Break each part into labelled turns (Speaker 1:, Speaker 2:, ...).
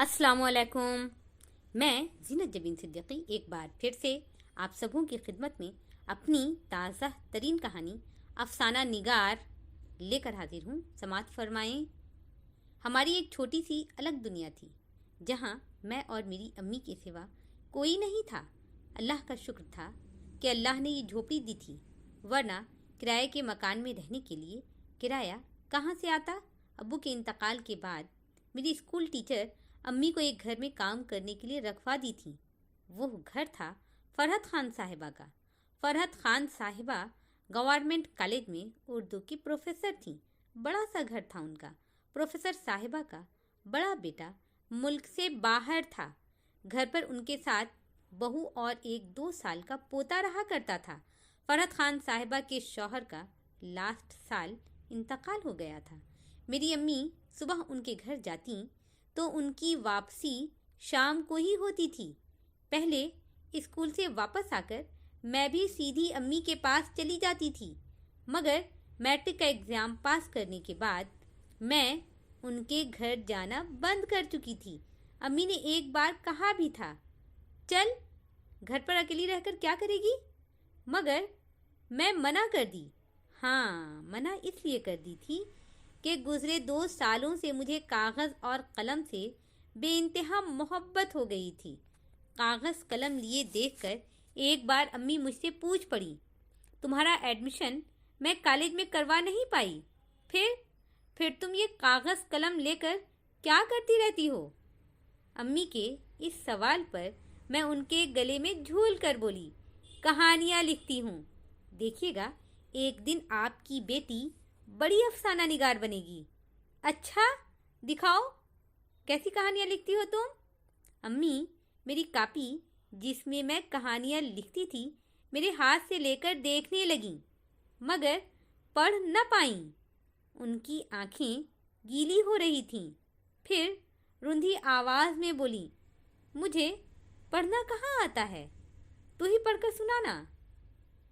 Speaker 1: अस्सलाम वालेकुम। मैं जीनत जबीन सिद्दीकी एक बार फिर से आप सबों की खिदमत में अपनी ताज़ा तरीन कहानी अफसाना निगार लेकर हाजिर हूँ। समाअत फरमाएं। हमारी एक छोटी सी अलग दुनिया थी जहाँ मैं और मेरी अम्मी के सिवा कोई नहीं था। अल्लाह का शुक्र था कि अल्लाह ने ये झोपड़ी दी थी, वरना किराए के मकान में रहने के लिए किराया कहाँ से आता। अब्बू के इंतकाल के बाद मेरी स्कूल टीचर अम्मी को एक घर में काम करने के लिए रखवा दी थी। वो घर था फरहत खान साहिबा का। फरहत खान साहिबा गवर्नमेंट कॉलेज में उर्दू की प्रोफेसर थी। बड़ा सा घर था उनका। प्रोफेसर साहिबा का बड़ा बेटा मुल्क से बाहर था। घर पर उनके साथ बहू और एक 2 साल का पोता रहा करता था। फरहत खान साहिबा के शौहर का लास्ट साल इंतकाल हो गया था। मेरी अम्मी सुबह उनके घर जाती तो उनकी वापसी शाम को ही होती थी। पहले स्कूल से वापस आकर मैं भी सीधी अम्मी के पास चली जाती थी, मगर मैट्रिक का एग्ज़ाम पास करने के बाद मैं उनके घर जाना बंद कर चुकी थी। अम्मी ने एक बार कहा भी था, चल घर पर अकेली रहकर क्या करेगी, मगर मैं मना कर दी। हाँ, मना इसलिए कर दी थी कि गुज़रे 2 सालों से मुझे कागज़ और कलम से बेइंतहा मोहब्बत हो गई थी। कागज़ कलम लिए देखकर एक बार अम्मी मुझसे पूछ पड़ी, तुम्हारा एडमिशन मैं कॉलेज में करवा नहीं पाई, फिर तुम ये कागज़ कलम लेकर क्या करती रहती हो। अम्मी के इस सवाल पर मैं उनके गले में झूल कर बोली, कहानियाँ लिखती हूँ। देखिएगा, एक दिन आपकी बेटी बड़ी अफसाना निगार बनेगी। अच्छा, दिखाओ कैसी कहानियाँ लिखती हो तुम। अम्मी मेरी कापी जिसमें मैं कहानियाँ लिखती थी मेरे हाथ से लेकर देखने लगी, मगर पढ़ न पाईं। उनकी आंखें गीली हो रही थीं। फिर रुंधी आवाज़ में बोली, मुझे पढ़ना कहाँ आता है, तू ही पढ़कर सुनाना।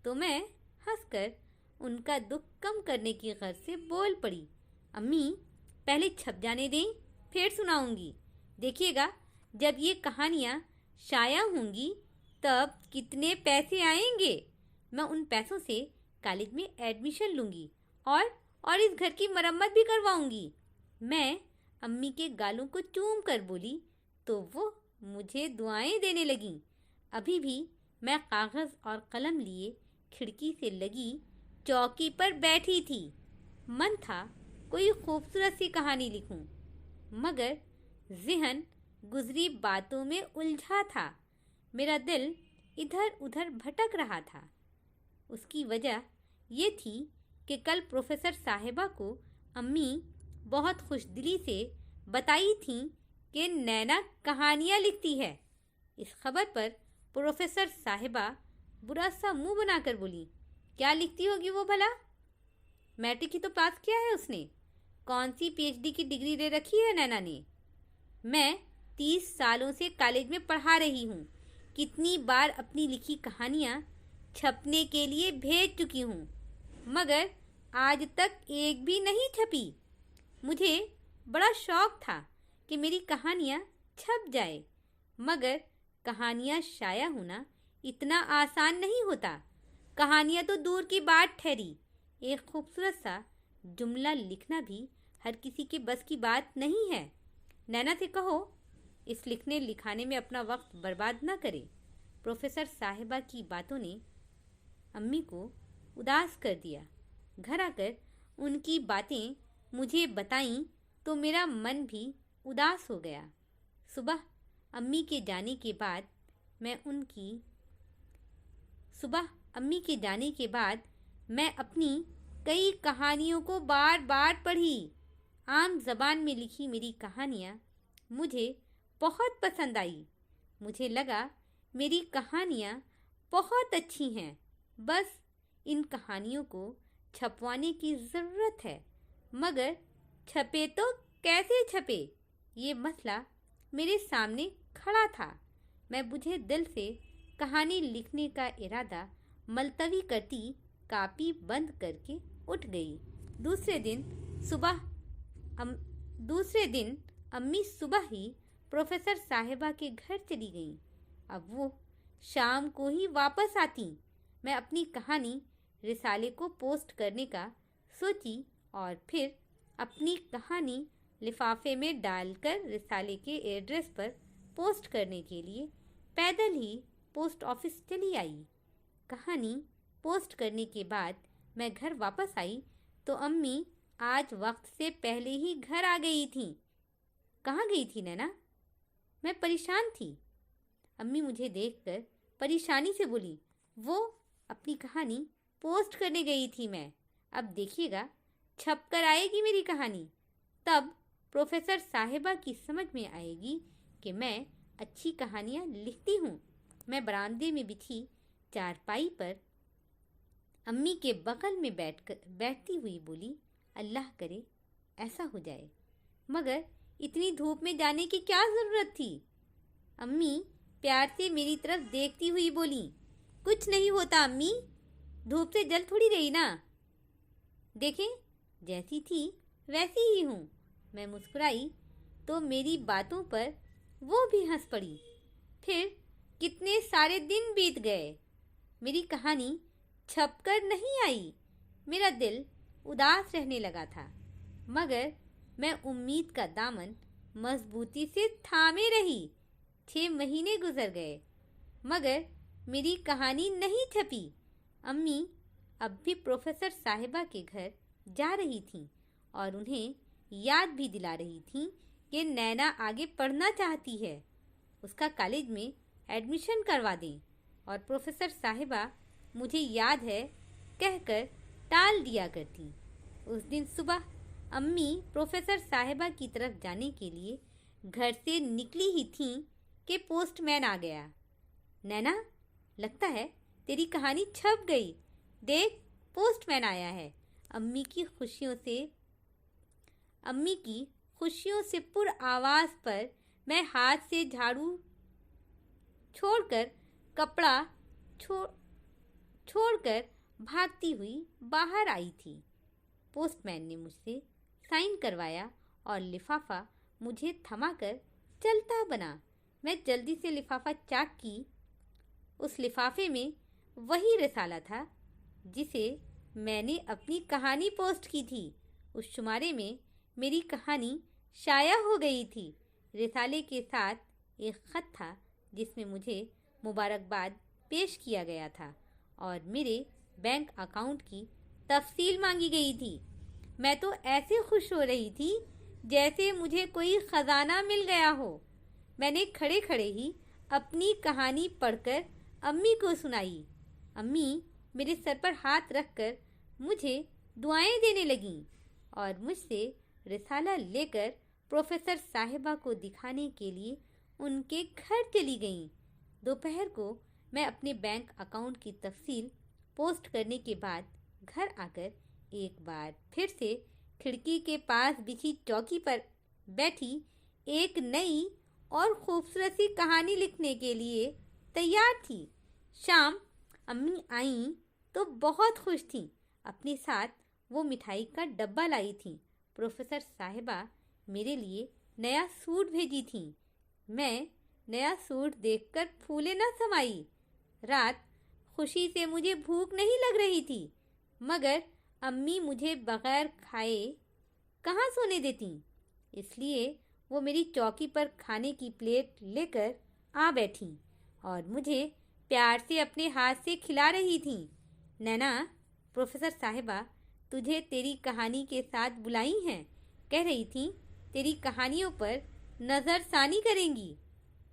Speaker 1: तो मैं हंसकर उनका दुख कम करने की गर्ज से बोल पड़ी, अम्मी पहले छप जाने दें, फिर सुनाऊंगी। देखिएगा, जब ये कहानियाँ शाया होंगी तब कितने पैसे आएंगे। मैं उन पैसों से कॉलेज में एडमिशन लूँगी और इस घर की मरम्मत भी करवाऊँगी। मैं अम्मी के गालों को चूम कर बोली तो वो मुझे दुआएं देने लगीं। अभी भी मैं कागज़ और कलम लिए खिड़की से लगी चौकी पर बैठी थी। मन था कोई खूबसूरत सी कहानी लिखूं, मगर ज़हन गुजरी बातों में उलझा था। मेरा दिल इधर उधर भटक रहा था। उसकी वजह ये थी कि कल प्रोफेसर साहिबा को अम्मी बहुत खुशदिली से बताई थी कि नैना कहानियाँ लिखती है। इस खबर पर प्रोफेसर साहिबा बुरा सा मुंह बनाकर बोली, क्या लिखती होगी वो भला। मैट्रिक ही तो पास किया है उसने, कौन सी पीएचडी की डिग्री ले रखी है नैना ने। मैं 30 सालों से कॉलेज में पढ़ा रही हूँ। कितनी बार अपनी लिखी कहानियाँ छपने के लिए भेज चुकी हूँ, मगर आज तक एक भी नहीं छपी। मुझे बड़ा शौक था कि मेरी कहानियाँ छप जाए, मगर कहानियाँ शाया होना इतना आसान नहीं होता। कहानियाँ तो दूर की बात ठहरी, एक खूबसूरत सा जुमला लिखना भी हर किसी के बस की बात नहीं है। नैना से कहो इस लिखने लिखाने में अपना वक्त बर्बाद ना करे। प्रोफेसर साहिबा की बातों ने अम्मी को उदास कर दिया। घर आकर उनकी बातें मुझे बताईं तो मेरा मन भी उदास हो गया। सुबह अम्मी के जाने के बाद मैं अपनी कई कहानियों को बार बार पढ़ी। आम ज़बान में लिखी मेरी कहानियाँ मुझे बहुत पसंद आई। मुझे लगा मेरी कहानियाँ बहुत अच्छी हैं, बस इन कहानियों को छपवाने की ज़रूरत है, मगर छपे तो कैसे छपे, ये मसला मेरे सामने खड़ा था। मैं बुझे दिल से कहानी लिखने का इरादा मलतवी करती कापी बंद करके उठ गई। दूसरे दिन अम्मी सुबह ही प्रोफेसर साहिबा के घर चली गईं। अब वो शाम को ही वापस आती। मैं अपनी कहानी रिसाले को पोस्ट करने का सोची और फिर अपनी कहानी लिफाफे में डालकर रिसाले के एड्रेस पर पोस्ट करने के लिए पैदल ही पोस्ट ऑफिस चली आई। कहानी पोस्ट करने के बाद मैं घर वापस आई तो अम्मी आज वक्त से पहले ही घर आ गई थी। कहाँ गई थी नैना? मैं परेशान थी। अम्मी मुझे देखकर परेशानी से बोली, वो अपनी कहानी पोस्ट करने गई थी मैं। अब देखिएगा छप कर आएगी मेरी कहानी, तब प्रोफेसर साहिबा की समझ में आएगी कि मैं अच्छी कहानियाँ लिखती हूँ। मैं बरामदे में बिछी चारपाई पर अम्मी के बगल में बैठती हुई बोली, अल्लाह करे ऐसा हो जाए, मगर इतनी धूप में जाने की क्या ज़रूरत थी? अम्मी प्यार से मेरी तरफ देखती हुई बोली, कुछ नहीं होता अम्मी, धूप से जल थोड़ी रही ना। देखें जैसी थी वैसी ही हूँ। मैं मुस्कुराई तो मेरी बातों पर वो भी हंस पड़ी। फिर कितने सारे दिन बीत गए, मेरी कहानी छपकर नहीं आई। मेरा दिल उदास रहने लगा था, मगर मैं उम्मीद का दामन मजबूती से थामे रही। 6 महीने गुजर गए, मगर मेरी कहानी नहीं छपी। अम्मी अब भी प्रोफेसर साहिबा के घर जा रही थीं और उन्हें याद भी दिला रही थीं कि नैना आगे पढ़ना चाहती है, उसका कॉलेज में एडमिशन करवा दें। और प्रोफेसर साहिबा मुझे याद है कहकर टाल दिया करती। उस दिन सुबह अम्मी प्रोफेसर साहिबा की तरफ जाने के लिए घर से निकली ही थीं कि पोस्टमैन आ गया। नैना, लगता है तेरी कहानी छप गई, देख पोस्टमैन आया है। अम्मी की खुशियों से पुर आवाज़ पर मैं हाथ से झाड़ू छोड़कर कपड़ा छोड़कर भागती हुई बाहर आई थी। पोस्टमैन ने मुझसे साइन करवाया और लिफाफा मुझे थमाकर चलता बना। मैं जल्दी से लिफाफा चाक की। उस लिफाफे में वही रिसाला था जिसे मैंने अपनी कहानी पोस्ट की थी। उस शुमारे में मेरी कहानी शाया हो गई थी। रिसाले के साथ एक ख़त था जिसमें मुझे मुबारकबाद पेश किया गया था और मेरे बैंक अकाउंट की तफसील मांगी गई थी। मैं तो ऐसे खुश हो रही थी जैसे मुझे कोई ख़जाना मिल गया हो। मैंने खड़े खड़े ही अपनी कहानी पढ़कर अम्मी को सुनाई। अम्मी मेरे सर पर हाथ रखकर मुझे दुआएं देने लगीं और मुझसे रिसाला लेकर प्रोफेसर साहिबा को दिखाने के लिए उनके घर चली गईं। दोपहर को मैं अपने बैंक अकाउंट की तफसील पोस्ट करने के बाद घर आकर एक बार फिर से खिड़की के पास बिछी चौकी पर बैठी एक नई और खूबसूरत सी कहानी लिखने के लिए तैयार थी। शाम अम्मी आईं तो बहुत खुश थीं। अपने साथ वो मिठाई का डब्बा लाई थीं। प्रोफेसर साहिबा मेरे लिए नया सूट भेजी थीं। मैं नया सूट देखकर फूले न समाई। रात खुशी से मुझे भूख नहीं लग रही थी, मगर अम्मी मुझे बगैर खाए कहाँ सोने देती, इसलिए वो मेरी चौकी पर खाने की प्लेट लेकर आ बैठी और मुझे प्यार से अपने हाथ से खिला रही थीं। नैना, प्रोफेसर साहिबा तुझे तेरी कहानी के साथ बुलाई हैं, कह रही थीं तेरी कहानियों पर नज़रसानी करेंगी,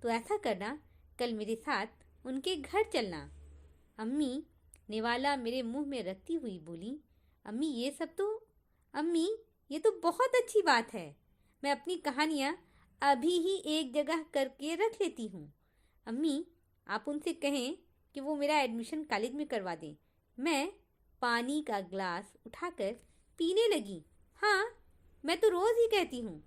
Speaker 1: तो ऐसा करना, कल मेरे साथ उनके घर चलना। अम्मी निवाला मेरे मुंह में रखती हुई बोली, अम्मी ये तो बहुत अच्छी बात है। मैं अपनी कहानियाँ अभी ही एक जगह करके रख लेती हूँ। अम्मी, आप उनसे कहें कि वो मेरा एडमिशन कॉलेज में करवा दें। मैं पानी का ग्लास उठाकर पीने लगी। हाँ, मैं तो रोज़ ही कहती हूँ,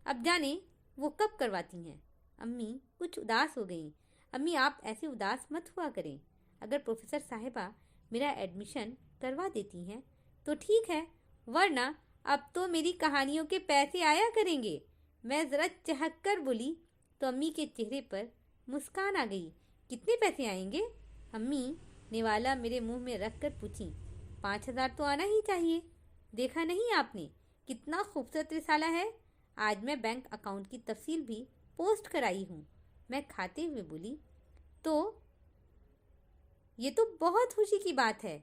Speaker 1: अब जाने वो कब करवाती हैं। अम्मी कुछ उदास हो गईं। अम्मी, आप ऐसे उदास मत हुआ करें। अगर प्रोफेसर साहिबा मेरा एडमिशन करवा देती हैं तो ठीक है, वरना अब तो मेरी कहानियों के पैसे आया करेंगे। मैं ज़रा चहक कर बोली, तो अम्मी के चेहरे पर मुस्कान आ गई। कितने पैसे आएंगे? अम्मी निवाला मेरे मुंह में रख कर पूछी। 5,000 तो आना ही चाहिए। देखा नहीं आपने कितना खूबसूरत रिसाला है? आज मैं बैंक अकाउंट की तफसील भी पोस्ट कराई हूँ, मैं खाते हुए बोली। तो ये तो बहुत खुशी की बात है।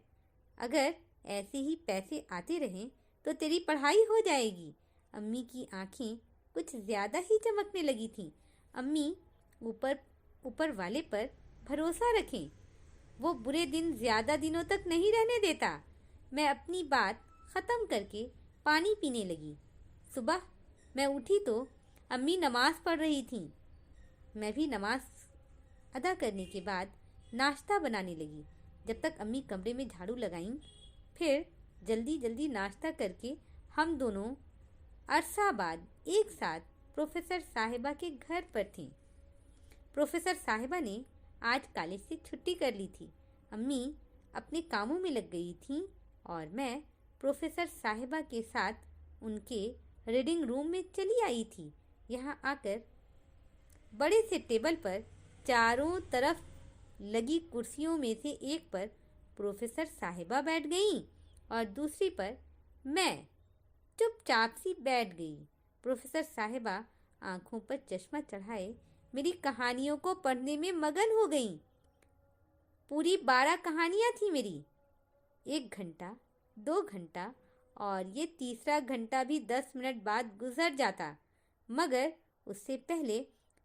Speaker 1: अगर ऐसे ही पैसे आते रहें तो तेरी पढ़ाई हो जाएगी। अम्मी की आंखें कुछ ज़्यादा ही चमकने लगी थीं। अम्मी ऊपर वाले पर भरोसा रखें, वो बुरे दिन ज़्यादा दिनों तक नहीं रहने देता। मैं अपनी बात ख़त्म करके पानी पीने लगी। सुबह मैं उठी तो अम्मी नमाज़ पढ़ रही थीं। मैं भी नमाज अदा करने के बाद नाश्ता बनाने लगी। जब तक अम्मी कमरे में झाड़ू लगाईं, फिर जल्दी जल्दी नाश्ता करके हम दोनों अरसा बाद एक साथ प्रोफेसर साहिबा के घर पर थे। प्रोफेसर साहिबा ने आज कॉलेज से छुट्टी कर ली थी। अम्मी अपने कामों में लग गई थीं और मैं प्रोफेसर साहिबा के साथ उनके रीडिंग रूम में चली आई थी। यहाँ आकर बड़े से टेबल पर चारों तरफ लगी कुर्सियों में से एक पर प्रोफेसर साहिबा बैठ गईं और दूसरी पर मैं चुपचाप सी बैठ गई। प्रोफेसर साहिबा आंखों पर चश्मा चढ़ाए मेरी कहानियों को पढ़ने में मगन हो गईं। पूरी 12 कहानियाँ थी मेरी। 1 घंटा, 2 घंटा और ये तीसरा घंटा भी 10 मिनट बाद गुजर जाता, मगर उससे पहले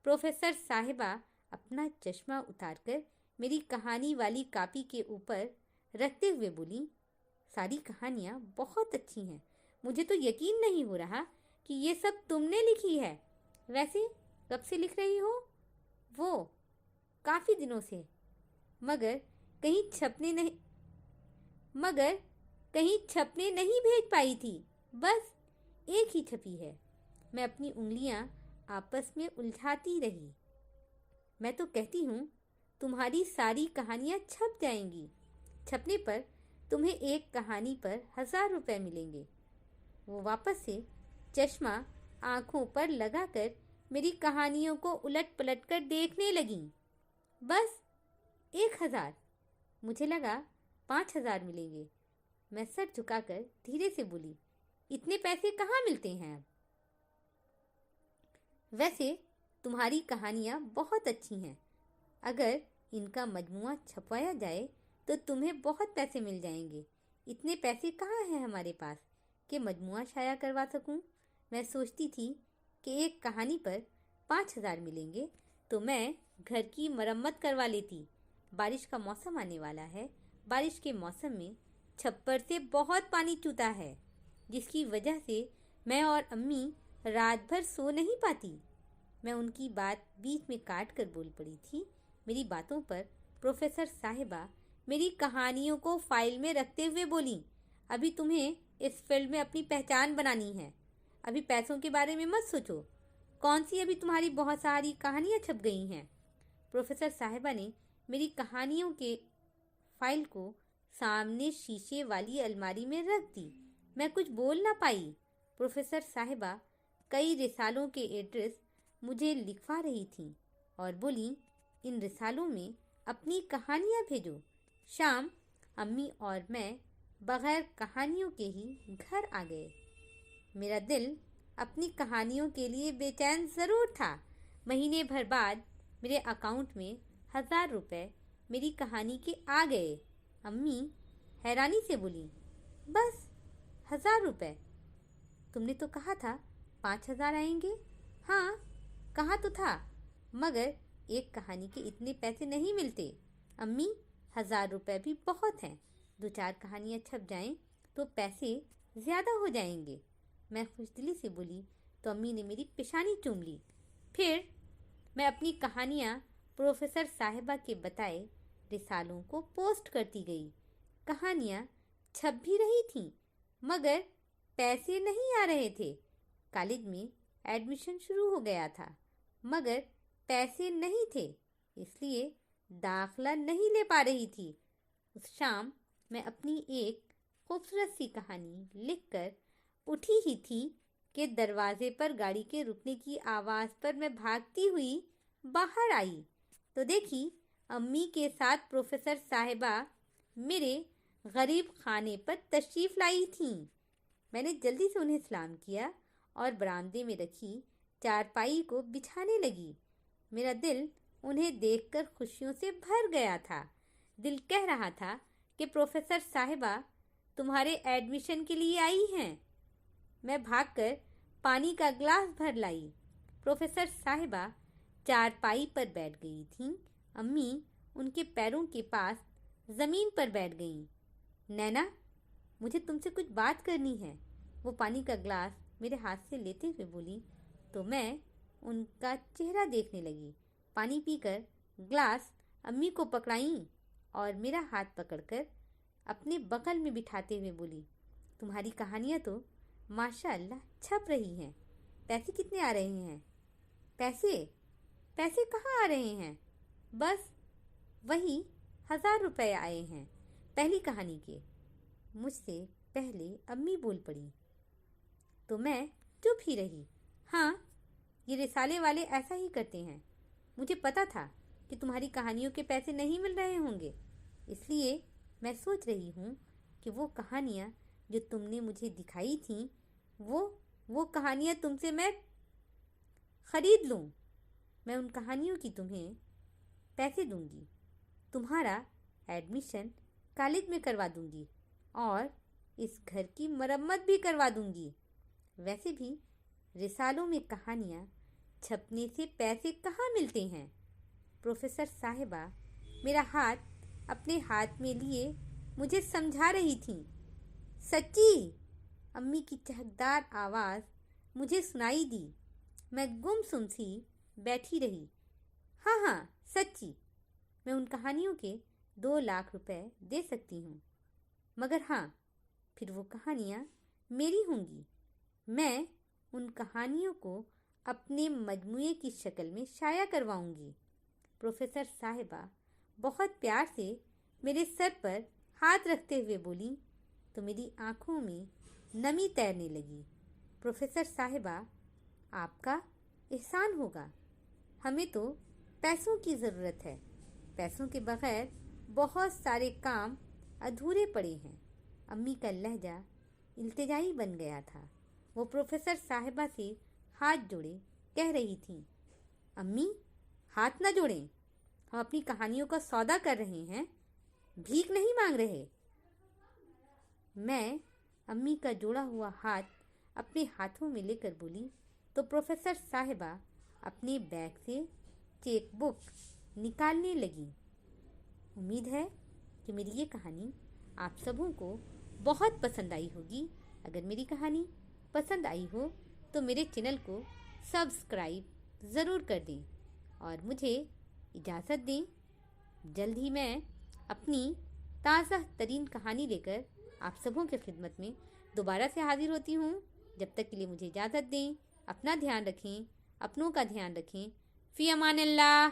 Speaker 1: प्रोफेसर साहिबा अपना चश्मा उतारकर मेरी कहानी वाली कॉपी के ऊपर रखते हुए बोली, सारी कहानियाँ बहुत अच्छी हैं। मुझे तो यकीन नहीं हो रहा कि ये सब तुमने लिखी है। वैसे कब से लिख रही हो? वो काफ़ी दिनों से, मगर कहीं छपने नहीं भेज पाई थी। बस एक ही छपी है। मैं अपनी उंगलियां आपस में उलझाती रही। मैं तो कहती हूँ तुम्हारी सारी कहानियाँ छप जाएंगी। छपने पर तुम्हें एक कहानी पर 1,000 रुपये मिलेंगे। वो वापस से चश्मा आंखों पर लगाकर मेरी कहानियों को उलट पलट कर देखने लगीं। बस 1,000। मुझे लगा 5,000 मिलेंगे। मैं सर झुकाकर धीरे से बोली, इतने पैसे कहाँ मिलते हैं अब? वैसे तुम्हारी कहानियाँ बहुत अच्छी हैं। अगर इनका मजमुआ छपवाया जाए तो तुम्हें बहुत पैसे मिल जाएंगे। इतने पैसे कहाँ हैं हमारे पास कि मजमुआ शाया करवा सकूं। मैं सोचती थी कि एक कहानी पर 5,000 मिलेंगे तो मैं घर की मरम्मत करवा लेती। बारिश का मौसम आने वाला है। बारिश के मौसम में छप्पर से बहुत पानी चूता है, जिसकी वजह से मैं और अम्मी रात भर सो नहीं पाती। मैं उनकी बात बीच में काट कर बोल पड़ी थी। मेरी बातों पर प्रोफेसर साहिबा मेरी कहानियों को फाइल में रखते हुए बोली, अभी तुम्हें इस फील्ड में अपनी पहचान बनानी है। अभी पैसों के बारे में मत सोचो। कौन सी अभी तुम्हारी बहुत सारी कहानियाँ छप गई हैं। प्रोफेसर साहिबा ने मेरी कहानियों के फाइल को सामने शीशे वाली अलमारी में रख दी। मैं कुछ बोल ना पाई। प्रोफेसर साहिबा कई रिसालों के एड्रेस मुझे लिखवा रही थी और बोली, इन रिसालों में अपनी कहानियाँ भेजो। शाम अम्मी और मैं बगैर कहानियों के ही घर आ गए। मेरा दिल अपनी कहानियों के लिए बेचैन ज़रूर था। महीने भर बाद मेरे अकाउंट में 1,000 रुपये मेरी कहानी के आ गए। अम्मी हैरानी से बोली, बस 1,000 रुपये? तुमने तो कहा था 5,000 आएंगे। हाँ, कहा तो था, मगर एक कहानी के इतने पैसे नहीं मिलते। अम्मी 1,000 रुपये भी बहुत हैं। 2-4 कहानियाँ छप जाएं तो पैसे ज़्यादा हो जाएंगे। मैं खुशदिली से बोली तो अम्मी ने मेरी पेशानी चूम ली। फिर मैं अपनी कहानियाँ प्रोफेसर साहिबा के बताए रिसालों को पोस्ट करती गई। कहानियाँ छप भी रही थीं, मगर पैसे नहीं आ रहे थे। कॉलेज में एडमिशन शुरू हो गया था, मगर पैसे नहीं थे, इसलिए दाखला नहीं ले पा रही थी। उस शाम मैं अपनी एक खूबसूरत सी कहानी लिखकर उठी ही थी کہ دروازے پر گاڑی کے رکنے کی آواز پر میں بھاگتی ہوئی باہر آئی تو دیکھی امی کے ساتھ پروفیسر صاحبہ میرے غریب خانے پر تشریف لائی تھیں۔ میں نے جلدی سے انہیں سلام کیا اور برآمدے میں رکھی چارپائی کو بچھانے لگی۔ میرا دل انہیں دیکھ کر خوشیوں سے بھر گیا تھا۔ دل کہہ رہا تھا کہ پروفیسر صاحبہ تمہارے ایڈمیشن کے لیے آئی ہیں۔ میں بھاگ کر پانی کا گلاس بھر لائی۔ پروفیسر صاحبہ چارپائی پر بیٹھ گئی تھیں۔ امی ان کے پیروں کے پاس زمین پر بیٹھ گئیں۔ نینا، مجھے تم سے کچھ بات کرنی ہے، وہ پانی کا گلاس میرے ہاتھ سے لیتے ہوئے بولی تو میں ان کا چہرہ دیکھنے لگی۔ پانی پی کر گلاس امی کو پکڑائیں اور میرا ہاتھ پکڑ کر اپنے بغل میں بٹھاتے ہوئے بولی، تمہاری کہانیاں تو ماشاء اللہ چھپ رہی ہیں۔ پیسے کتنے آ رہے ہیں؟ پیسے کہاں آ رہے ہیں؟ بس وہی 1000 روپے آئے ہیں پہلی کہانی کے۔ مجھ سے پہلے امی بول پڑی تو میں چپ ہی رہی۔ ہاں، یہ رسالے والے ایسا ہی کرتے ہیں۔ مجھے پتا تھا کہ تمہاری کہانیوں کے پیسے نہیں مل رہے ہوں گے، اس لیے میں سوچ رہی ہوں کہ وہ کہانیاں جو تم نے مجھے دکھائی تھیں وہ کہانیاں تم سے میں خرید لوں۔ میں ان کہانیوں کی تمہیں پیسے دوں گی، تمہارا ایڈمیشن کالج میں کروا دوں گی اور اس گھر کی مرمت بھی کروا دوں گی۔ ویسے بھی رسالوں میں کہانیاں چھپنے سے پیسے کہاں ملتے ہیں؟ پروفیسر صاحبہ میرا ہاتھ اپنے ہاتھ میں لیے مجھے سمجھا رہی تھیں۔ سچی؟ امی کی چہکدار آواز مجھے سنائی دی۔ میں گم سم سی بیٹھی رہی۔ ہاں سچی، میں ان کہانیوں کے 2 لاکھ روپے دے سکتی ہوں، مگر ہاں، پھر وہ کہانیاں میری ہوں گی۔ میں ان کہانیوں کو اپنے مجموعے کی شکل میں شائع کرواؤں گی۔ پروفیسر صاحبہ بہت پیار سے میرے سر پر ہاتھ رکھتے ہوئے بولی تو میری آنکھوں میں نمی تیرنے لگی۔ پروفیسر صاحبہ، آپ کا احسان ہوگا، ہمیں تو پیسوں کی ضرورت ہے، پیسوں کے بغیر بہت سارے کام ادھورے پڑے ہیں۔ امی کا لہجہ التجائی بن گیا تھا۔ وہ پروفیسر صاحبہ سے ہاتھ جوڑے کہہ رہی تھیں، امی ہاتھ نہ جوڑیں، ہم اپنی کہانیوں کا سودا کر رہے ہیں، بھیک نہیں مانگ رہے۔ میں امی کا جوڑا ہوا ہاتھ اپنے ہاتھوں میں لے کر بولی تو پروفیسر صاحبہ اپنے بیگ سے چیک بک نکالنے لگی۔ امید ہے کہ میری یہ کہانی آپ سبوں کو بہت پسند آئی ہوگی۔ اگر میری کہانی پسند آئی ہو تو میرے چینل کو سبسکرائب ضرور کر دیں اور مجھے اجازت دیں۔ جلد ہی میں اپنی تازہ ترین کہانی لے کر آپ سبوں کی خدمت میں دوبارہ سے حاضر ہوتی ہوں۔ جب تک کے لیے مجھے اجازت دیں، اپنا دھیان رکھیں، اپنوں کا دھیان رکھیں۔ فی امان اللہ۔